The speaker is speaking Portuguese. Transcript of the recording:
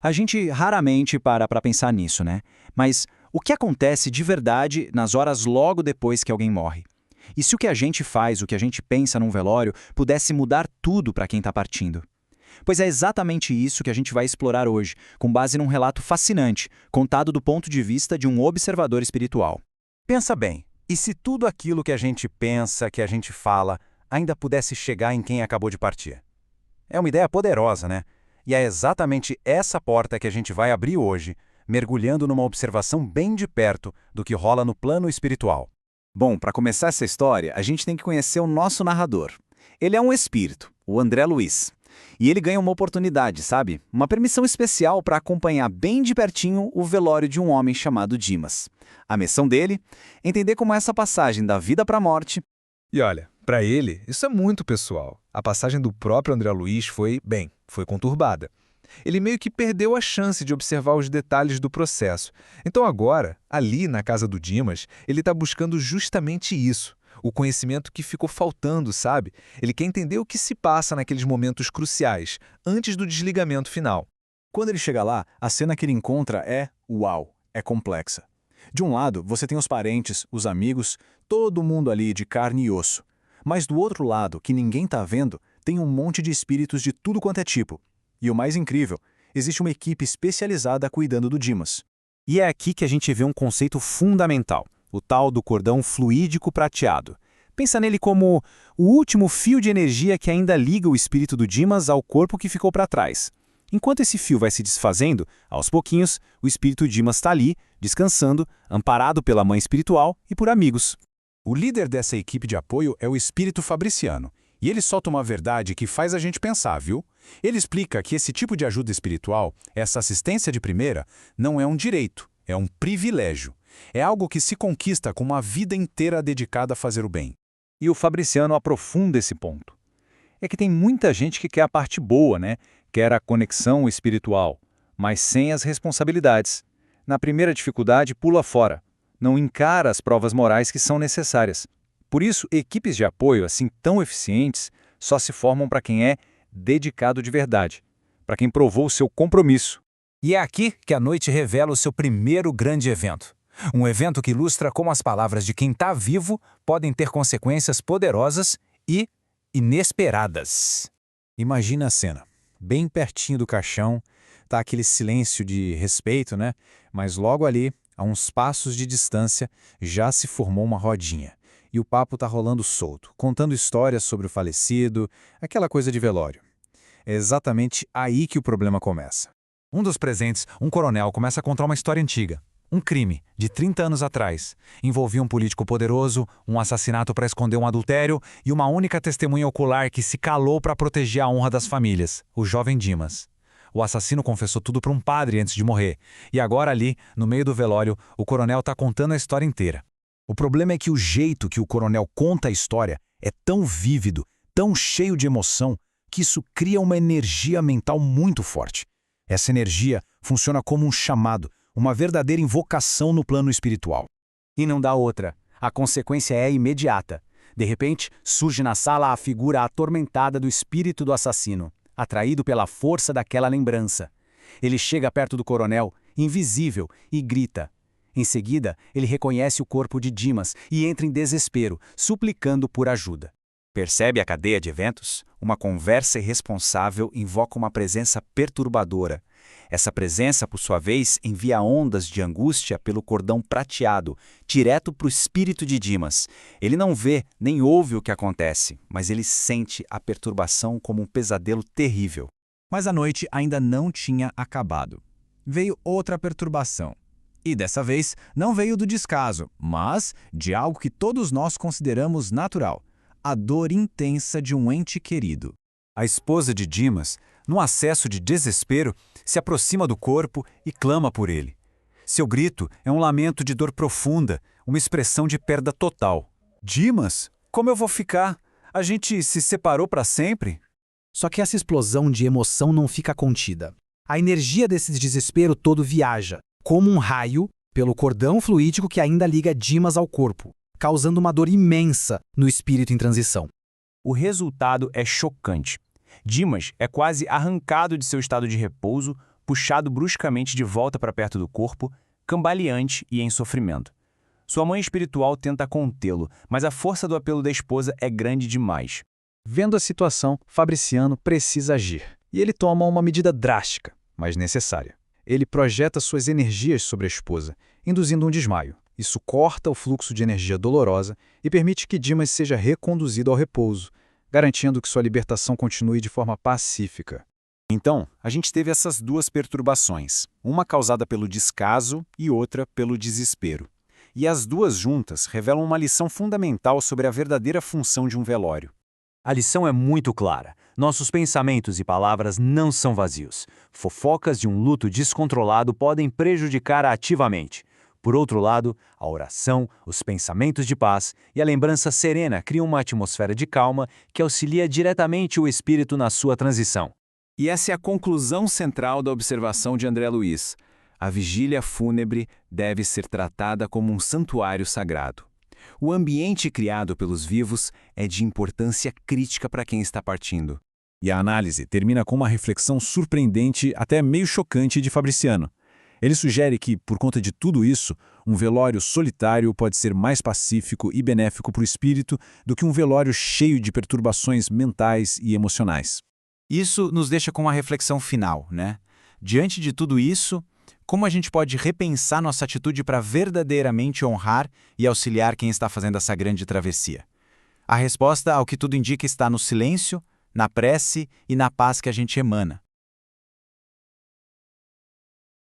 A gente raramente para pensar nisso, né? Mas o que acontece de verdade nas horas logo depois que alguém morre? E se o que a gente faz, o que a gente pensa num velório, pudesse mudar tudo para quem está partindo? Pois é exatamente isso que a gente vai explorar hoje, com base num relato fascinante, contado do ponto de vista de um observador espiritual. Pensa bem, e se tudo aquilo que a gente pensa, que a gente fala, ainda pudesse chegar em quem acabou de partir? É uma ideia poderosa, né? E é exatamente essa porta que a gente vai abrir hoje, mergulhando numa observação bem de perto do que rola no plano espiritual. Bom, para começar essa história, a gente tem que conhecer o nosso narrador. Ele é um espírito, o André Luiz. E ele ganha uma oportunidade, sabe? Uma permissão especial para acompanhar bem de pertinho o velório de um homem chamado Dimas. A missão dele? Entender como essa passagem da vida para a morte. E olha, para ele, isso é muito pessoal. A passagem do próprio André Luiz foi conturbada. Ele meio que perdeu a chance de observar os detalhes do processo. Então agora, ali na casa do Dimas, ele está buscando justamente isso. O conhecimento que ficou faltando, sabe? Ele quer entender o que se passa naqueles momentos cruciais, antes do desligamento final. Quando ele chega lá, a cena que ele encontra é complexa. De um lado, você tem os parentes, os amigos, todo mundo ali de carne e osso. Mas do outro lado, que ninguém tá vendo, tem um monte de espíritos de tudo quanto é tipo. E o mais incrível, existe uma equipe especializada cuidando do Dimas. E é aqui que a gente vê um conceito fundamental, o tal do cordão fluídico prateado. Pensa nele como o último fio de energia que ainda liga o espírito do Dimas ao corpo que ficou para trás. Enquanto esse fio vai se desfazendo, aos pouquinhos, o espírito Dimas está ali, descansando, amparado pela mãe espiritual e por amigos. O líder dessa equipe de apoio é o espírito Fabriciano. E ele solta uma verdade que faz a gente pensar, viu? Ele explica que esse tipo de ajuda espiritual, essa assistência de primeira, não é um direito, é um privilégio. É algo que se conquista com uma vida inteira dedicada a fazer o bem. E o Fabriciano aprofunda esse ponto. É que tem muita gente que quer a parte boa, né? Quer a conexão espiritual, mas sem as responsabilidades. Na primeira dificuldade, pula fora. Não encara as provas morais que são necessárias. Por isso, equipes de apoio assim tão eficientes só se formam para quem é dedicado de verdade, para quem provou o seu compromisso. E é aqui que a noite revela o seu primeiro grande evento. Um evento que ilustra como as palavras de quem está vivo podem ter consequências poderosas e inesperadas. Imagina a cena. Bem pertinho do caixão, tá aquele silêncio de respeito, né? Mas logo ali, a uns passos de distância, já se formou uma rodinha. E o papo tá rolando solto, contando histórias sobre o falecido, aquela coisa de velório. É exatamente aí que o problema começa. Um dos presentes, um coronel, começa a contar uma história antiga. Um crime, de 30 anos atrás. Envolvia um político poderoso, um assassinato para esconder um adultério e uma única testemunha ocular que se calou para proteger a honra das famílias, o jovem Dimas. O assassino confessou tudo para um padre antes de morrer. E agora ali, no meio do velório, o coronel está contando a história inteira. O problema é que o jeito que o coronel conta a história é tão vívido, tão cheio de emoção, que isso cria uma energia mental muito forte. Essa energia funciona como um chamado, uma verdadeira invocação no plano espiritual. E não dá outra. A consequência é imediata. De repente, surge na sala a figura atormentada do espírito do assassino, atraído pela força daquela lembrança. Ele chega perto do coronel, invisível, e grita. Em seguida, ele reconhece o corpo de Dimas e entra em desespero, suplicando por ajuda. Percebe a cadeia de eventos? Uma conversa irresponsável invoca uma presença perturbadora. Essa presença, por sua vez, envia ondas de angústia pelo cordão prateado, direto para o espírito de Dimas. Ele não vê nem ouve o que acontece, mas ele sente a perturbação como um pesadelo terrível. Mas a noite ainda não tinha acabado. Veio outra perturbação. E dessa vez não veio do descaso, mas de algo que todos nós consideramos natural: a dor intensa de um ente querido. A esposa de Dimas, num acesso de desespero, se aproxima do corpo e clama por ele. Seu grito é um lamento de dor profunda, uma expressão de perda total. Dimas, como eu vou ficar? A gente se separou para sempre? Só que essa explosão de emoção não fica contida. A energia desse desespero todo viaja, como um raio, pelo cordão fluídico que ainda liga Dimas ao corpo, causando uma dor imensa no espírito em transição. O resultado é chocante. Dimas é quase arrancado de seu estado de repouso, puxado bruscamente de volta para perto do corpo, cambaleante e em sofrimento. Sua mãe espiritual tenta contê-lo, mas a força do apelo da esposa é grande demais. Vendo a situação, Fabriciano precisa agir. E ele toma uma medida drástica, mas necessária. Ele projeta suas energias sobre a esposa, induzindo um desmaio. Isso corta o fluxo de energia dolorosa e permite que Dimas seja reconduzido ao repouso, garantindo que sua libertação continue de forma pacífica. Então, a gente teve essas duas perturbações, uma causada pelo descaso e outra pelo desespero. E as duas juntas revelam uma lição fundamental sobre a verdadeira função de um velório. A lição é muito clara. Nossos pensamentos e palavras não são vazios. Fofocas de um luto descontrolado podem prejudicar ativamente. Por outro lado, a oração, os pensamentos de paz e a lembrança serena criam uma atmosfera de calma que auxilia diretamente o espírito na sua transição. E essa é a conclusão central da observação de André Luiz. A vigília fúnebre deve ser tratada como um santuário sagrado. O ambiente criado pelos vivos é de importância crítica para quem está partindo. E a análise termina com uma reflexão surpreendente, até meio chocante, de Fabriciano. Ele sugere que, por conta de tudo isso, um velório solitário pode ser mais pacífico e benéfico para o espírito do que um velório cheio de perturbações mentais e emocionais. Isso nos deixa com uma reflexão final, né? Diante de tudo isso, como a gente pode repensar nossa atitude para verdadeiramente honrar e auxiliar quem está fazendo essa grande travessia? A resposta, ao que tudo indica, está no silêncio, na prece e na paz que a gente emana.